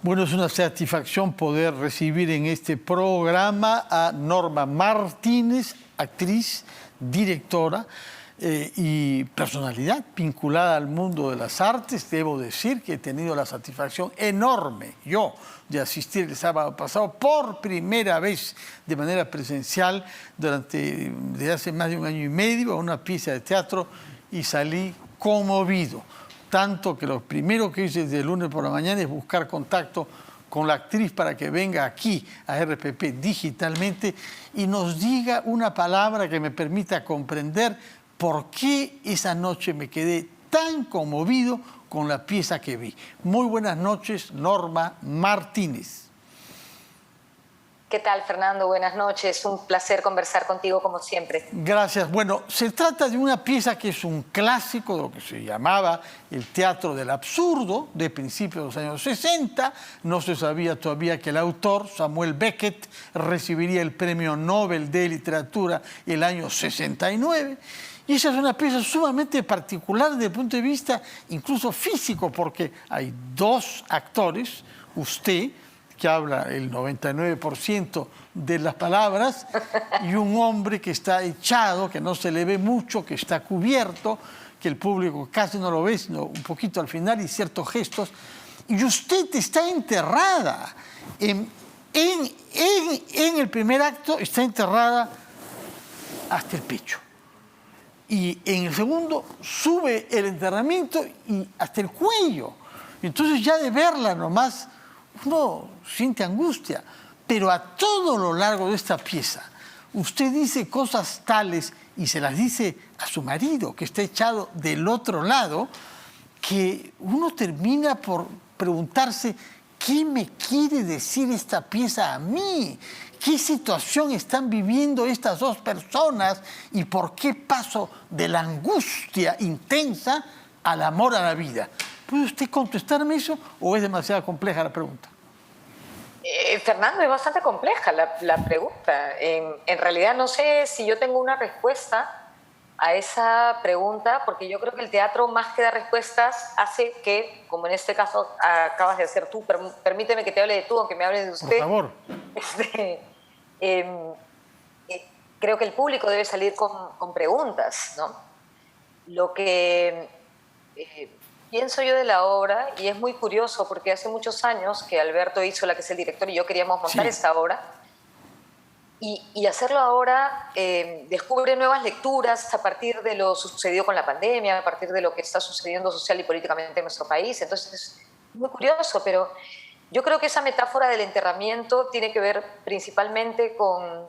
Bueno, es una satisfacción poder recibir en este programa a Norma Martínez, actriz, directora y personalidad vinculada al mundo de las artes. Debo decir que he tenido la satisfacción enorme, yo, de asistir el sábado pasado por primera vez de manera presencial desde hace más de un año y medio a una pieza de teatro y salí conmovido. Tanto que lo primero que hice desde el lunes por la mañana es buscar contacto con la actriz para que venga aquí a RPP digitalmente y nos diga una palabra que me permita comprender por qué esa noche me quedé tan conmovido con la pieza que vi. Muy buenas noches, Norma Martínez. ¿Qué tal, Fernando? Buenas noches. Un placer conversar contigo como siempre. Gracias. Bueno, se trata de una pieza que es un clásico de lo que se llamaba el teatro del absurdo de principios de los años 60. No se sabía todavía que el autor, Samuel Beckett, recibiría el Premio Nobel de Literatura el año 69. Y esa es una pieza sumamente particular desde el punto de vista incluso físico, porque hay dos actores, usted, que habla el 99% de las palabras, y un hombre que está echado, que no se le ve mucho, que está cubierto, que el público casi no lo ve, sino un poquito al final y ciertos gestos. Y usted está enterrada. En el primer acto está enterrada hasta el pecho. Y en el segundo sube el enterramiento y hasta el cuello. Entonces ya de verla nomás uno siente angustia, pero a todo lo largo de esta pieza usted dice cosas tales y se las dice a su marido que está echado del otro lado, que uno termina por preguntarse ¿qué me quiere decir esta pieza a mí? ¿Qué situación están viviendo estas dos personas y por qué paso de la angustia intensa al amor a la vida? ¿Puede usted contestarme eso o es demasiado compleja la pregunta? Fernando, es bastante compleja la pregunta. En realidad no sé si yo tengo una respuesta a esa pregunta, porque yo creo que el teatro, más que dar respuestas, hace que, como en este caso acabas de hacer tú, permíteme que te hable de tú, aunque me hables de usted. Por favor. Creo que el público debe salir con preguntas, ¿no? Lo que pienso yo de la obra, y es muy curioso porque hace muchos años que Alberto Isola, que es el director, y yo queríamos montar esta obra, y hacerlo ahora descubre nuevas lecturas a partir de lo sucedido con la pandemia, a partir de lo que está sucediendo social y políticamente en nuestro país. Entonces es muy curioso, pero yo creo que esa metáfora del enterramiento tiene que ver principalmente con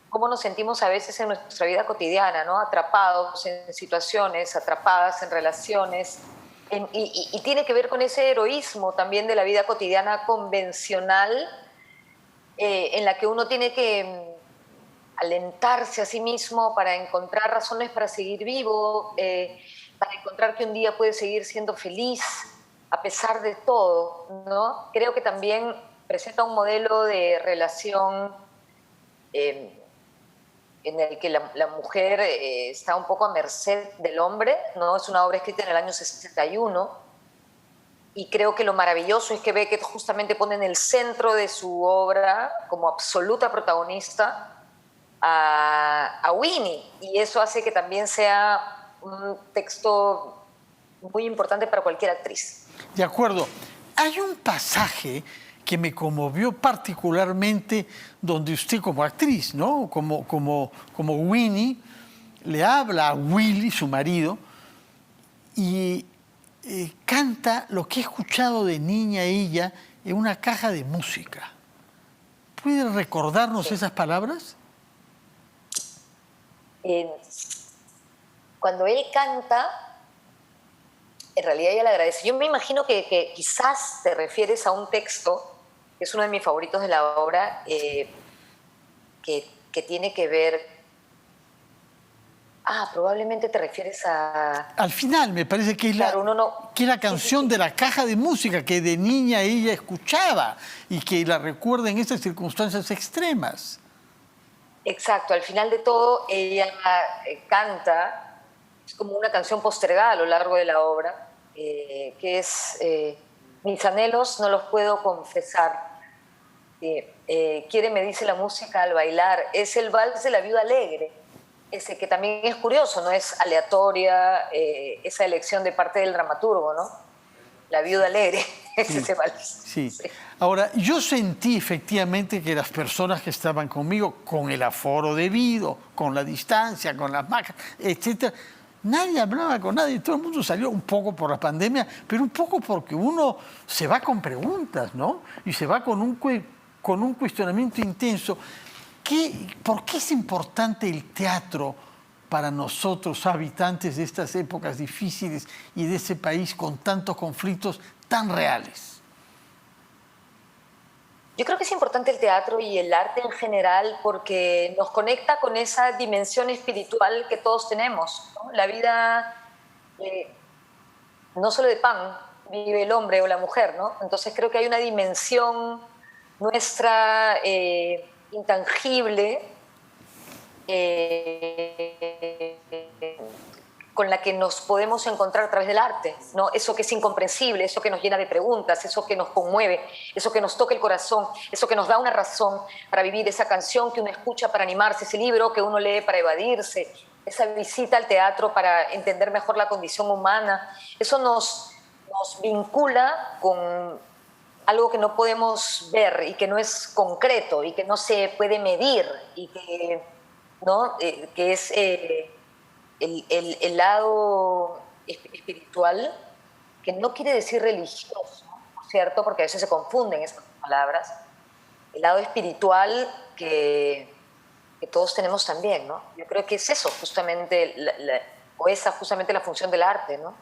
cómo nos sentimos a veces en nuestra vida cotidiana, ¿no? Atrapados en situaciones, atrapadas en relaciones, y tiene que ver con ese heroísmo también de la vida cotidiana convencional, en la que uno tiene que alentarse a sí mismo para encontrar razones para seguir vivo, para encontrar que un día puede seguir siendo feliz a pesar de todo, ¿no? Creo que también presenta un modelo de relación en el que la mujer está un poco a merced del hombre, ¿no? Es una obra escrita en el año 61, y creo que lo maravilloso es que Beckett justamente pone en el centro de su obra, como absoluta protagonista, a Winnie, y eso hace que también sea un texto muy importante para cualquier actriz. De acuerdo. Hay un pasaje que me conmovió particularmente, donde usted como actriz, ¿no? como Winnie, le habla a Willy, su marido, y canta lo que he escuchado de niña ella en una caja de música. ¿Puede recordarnos esas palabras? Cuando él canta, en realidad ella le agradece. Yo me imagino que quizás te refieres a un texto, que es uno de mis favoritos de la obra, que tiene que ver... probablemente te refieres a... Al final me parece que es, que es la canción de la caja de música que de niña ella escuchaba y que la recuerda en estas circunstancias extremas. Exacto, al final de todo ella canta, es como una canción postergada a lo largo de la obra, que es mis anhelos no los puedo confesar. Quiere, me dice la música al bailar. Es el vals de la viuda alegre, ese que también es curioso, no es aleatoria esa elección de parte del dramaturgo, ¿no? La viuda alegre, es Sí, ese vals. sí. Sí. Ahora, yo sentí efectivamente que las personas que estaban conmigo, con el aforo debido, con la distancia, con las máscaras, etcétera, nadie hablaba con nadie, todo el mundo salió un poco por la pandemia, pero un poco porque uno se va con preguntas, ¿no? Y se va con un cuestionamiento intenso. ¿Por qué es importante el teatro para nosotros, habitantes de estas épocas difíciles y de ese país con tantos conflictos tan reales? Yo creo que es importante el teatro y el arte en general porque nos conecta con esa dimensión espiritual que todos tenemos, ¿no? La vida, no solo de pan vive el hombre o la mujer, ¿no? Entonces creo que hay una dimensión nuestra intangible con la que nos podemos encontrar a través del arte, ¿no? Eso que es incomprensible, eso que nos llena de preguntas, eso que nos conmueve, eso que nos toca el corazón, eso que nos da una razón para vivir, esa canción que uno escucha para animarse, ese libro que uno lee para evadirse, esa visita al teatro para entender mejor la condición humana. Eso nos vincula con algo que no podemos ver y que no es concreto y que no se puede medir y que, ¿no? Que es el lado espiritual, que no quiere decir religioso, ¿cierto? Porque a veces se confunden esas palabras. El lado espiritual que todos tenemos también, ¿no? Yo creo que es eso, justamente, o esa justamente la función del arte, ¿no?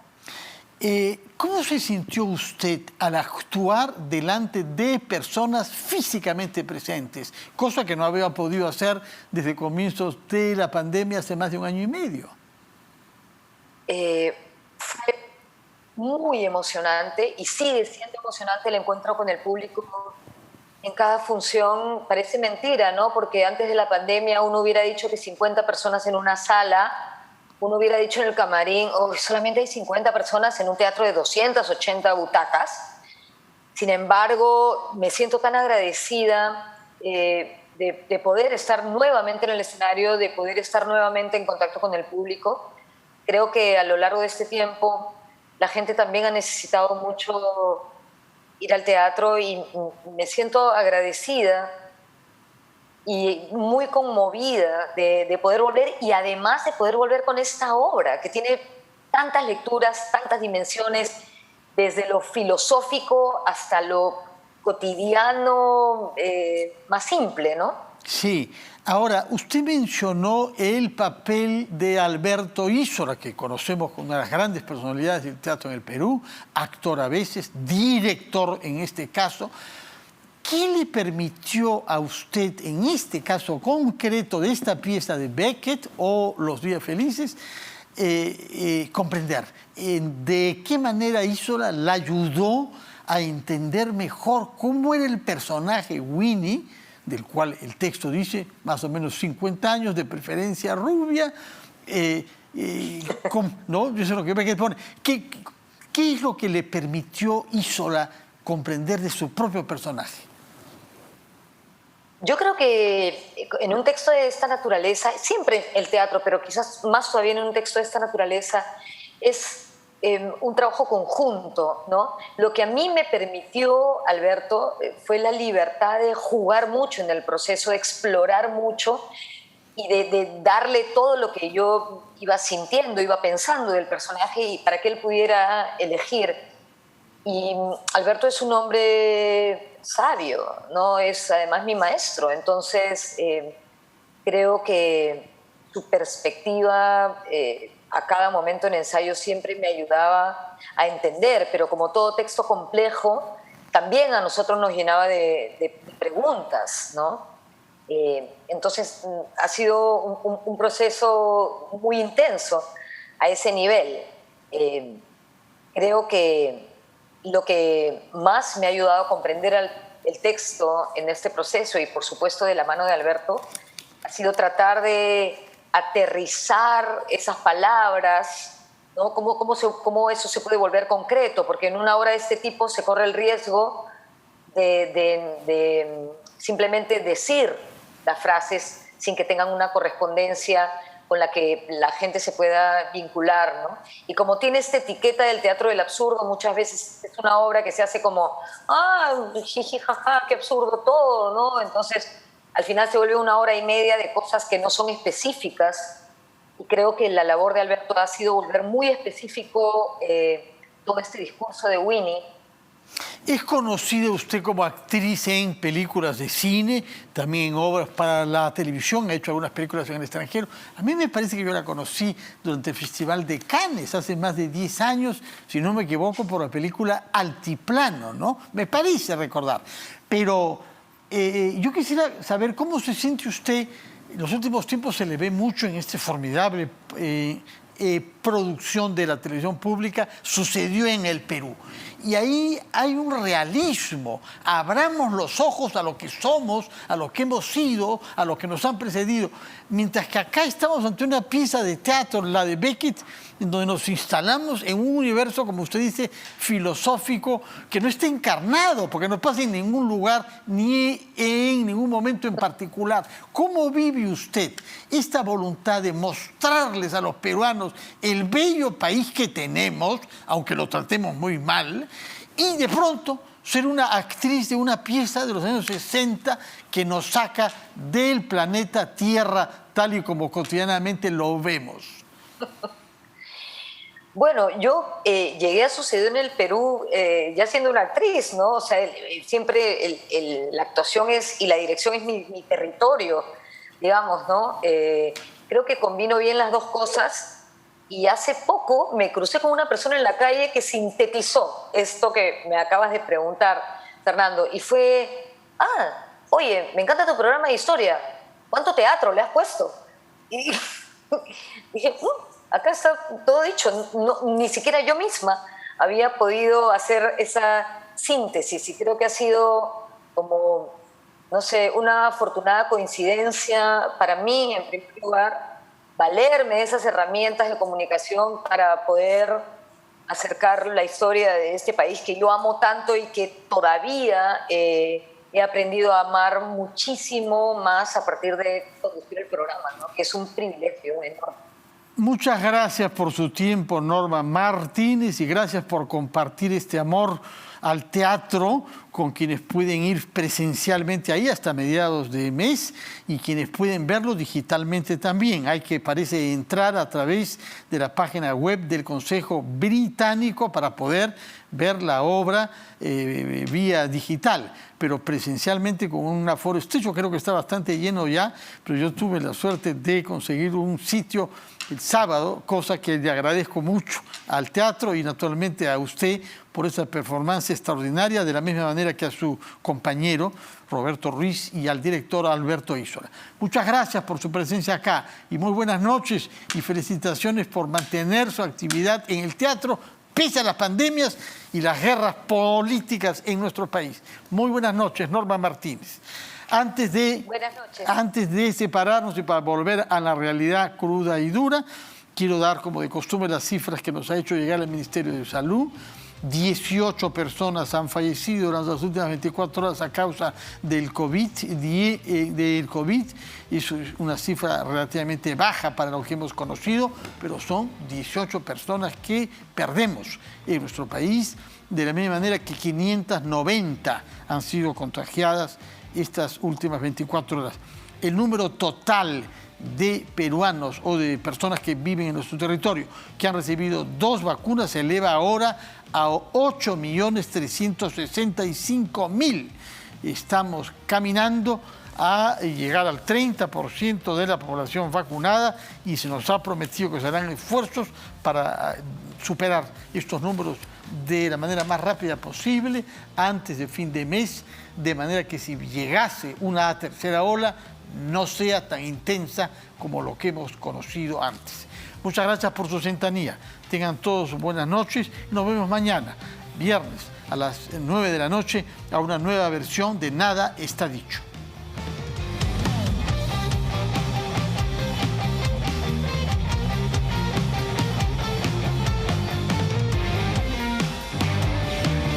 ¿Cómo se sintió usted al actuar delante de personas físicamente presentes? Cosa que no había podido hacer desde comienzos de la pandemia hace más de 1 año y medio. Fue muy emocionante y sigue siendo emocionante el encuentro con el público en cada función. Parece mentira, ¿no? Porque antes de la pandemia uno hubiera dicho que 50 personas en una sala, uno hubiera dicho en el camarín, oh, solamente hay 50 personas en un teatro de 280 butacas. Sin embargo, me siento tan agradecida de poder estar nuevamente en el escenario, de poder estar nuevamente en contacto con el público. Creo que a lo largo de este tiempo la gente también ha necesitado mucho ir al teatro y me siento agradecida y muy conmovida de poder volver y además de poder volver con esta obra que tiene tantas lecturas, tantas dimensiones, desde lo filosófico hasta lo cotidiano más simple, ¿no? Sí. Ahora, usted mencionó el papel de Alberto Isola, que conocemos como una de las grandes personalidades del teatro en el Perú, actor a veces, director en este caso. ¿Qué le permitió a usted, en este caso concreto de esta pieza de Beckett o Los Días Felices, comprender de qué manera Isola la ayudó a entender mejor cómo era el personaje Winnie, del cual el texto dice más o menos 50 años, de preferencia rubia, ¿no? Yo sé lo que Beckett pone. ¿Qué es lo que le permitió Isola comprender de su propio personaje? Yo creo que en un texto de esta naturaleza, siempre el teatro, pero quizás más todavía en un texto de esta naturaleza, es un trabajo conjunto, ¿no? Lo que a mí me permitió, Alberto, fue la libertad de jugar mucho en el proceso, de explorar mucho y de darle todo lo que yo iba sintiendo, iba pensando del personaje y para que él pudiera elegir. Y Alberto es un hombre sabio, ¿no? Es además mi maestro, entonces creo que su perspectiva a cada momento en ensayo siempre me ayudaba a entender, pero como todo texto complejo, también a nosotros nos llenaba de preguntas, ¿no? Entonces ha sido un proceso muy intenso a ese nivel. Creo que lo que más me ha ayudado a comprender el texto en este proceso, y por supuesto de la mano de Alberto, ha sido tratar de aterrizar esas palabras ¿no? ¿Cómo eso se puede volver concreto? Porque en una obra de este tipo se corre el riesgo de simplemente decir las frases sin que tengan una correspondencia con la que la gente se pueda vincular, ¿no? Y como tiene esta etiqueta del teatro del absurdo, muchas veces es una obra que se hace como, jiji, jaja, qué absurdo todo, ¿no? Entonces, al final se vuelve una hora y media de cosas que no son específicas, y creo que la labor de Alberto ha sido volver muy específico todo este discurso de Winnie. ¿Es conocida usted como actriz en películas de cine, también en obras para la televisión? Ha hecho algunas películas en el extranjero. A mí me parece que yo la conocí durante el Festival de Cannes, hace más de 10 años, si no me equivoco, por la película Altiplano, ¿no? Me parece recordar. Pero yo quisiera saber cómo se siente usted. En los últimos tiempos se le ve mucho en este formidable producción de la televisión pública, sucedió en el Perú. Y ahí hay un realismo. Abramos los ojos a lo que somos, a lo que hemos sido, a lo que nos han precedido. Mientras que acá estamos ante una pieza de teatro, la de Beckett, en donde nos instalamos en un universo, como usted dice, filosófico, que no está encarnado, porque no pasa en ningún lugar ni en ningún momento en particular. ¿Cómo vive usted esta voluntad de mostrarles a los peruanos el bello país que tenemos, aunque lo tratemos muy mal, y de pronto ser una actriz de una pieza de los años 60 que nos saca del planeta Tierra tal y como cotidianamente lo vemos? Bueno, yo llegué a suceder en el Perú ya siendo una actriz, ¿no? O sea, siempre la actuación y la dirección es mi territorio, digamos, ¿no? Creo que combino bien las dos cosas. Y hace poco me crucé con una persona en la calle que sintetizó esto que me acabas de preguntar, Fernando. Y fue, oye, me encanta tu programa de historia. ¿Cuánto teatro le has puesto? Y dije, acá está todo dicho. No, ni siquiera yo misma había podido hacer esa síntesis. Y creo que ha sido como, no sé, una afortunada coincidencia para mí, en primer lugar, valerme de esas herramientas de comunicación para poder acercar la historia de este país que yo amo tanto y que todavía he aprendido a amar muchísimo más a partir de conducir el programa, ¿no? Que es un privilegio enorme. Muchas gracias por su tiempo, Norma Martínez, y gracias por compartir este amor al teatro con quienes pueden ir presencialmente ahí hasta mediados de mes y quienes pueden verlo digitalmente también. Hay que, parece, entrar a través de la página web del Consejo Británico para poder ver la obra vía digital, pero presencialmente con un aforo estrecho. Creo que está bastante lleno ya, pero yo tuve la suerte de conseguir un sitio el sábado, cosa que le agradezco mucho al teatro y naturalmente a usted por esa performance extraordinaria, de la misma manera que a su compañero Roberto Ruiz y al director Alberto Isola. Muchas gracias por su presencia acá y muy buenas noches y felicitaciones por mantener su actividad en el teatro pese a las pandemias y las guerras políticas en nuestro país. Muy buenas noches, Norma Martínez. Antes de separarnos y para volver a la realidad cruda y dura, quiero dar, como de costumbre, las cifras que nos ha hecho llegar el Ministerio de Salud. 18 personas han fallecido durante las últimas 24 horas a causa del COVID. Eso es una cifra relativamente baja para lo que hemos conocido, pero son 18 personas que perdemos en nuestro país, de la misma manera que 590 han sido contagiadas estas últimas 24 horas. El número total de peruanos o de personas que viven en nuestro territorio que han recibido 2 vacunas se eleva ahora a 8.365.000. Estamos caminando a llegar al 30% de la población vacunada y se nos ha prometido que se harán esfuerzos para superar estos números de la manera más rápida posible antes de fin de mes, de manera que si llegase una tercera ola no sea tan intensa como lo que hemos conocido antes. Muchas gracias por su sintonía. Tengan todos buenas noches. Nos vemos mañana, viernes, a las 9 de la noche, a una nueva versión de Nada está dicho.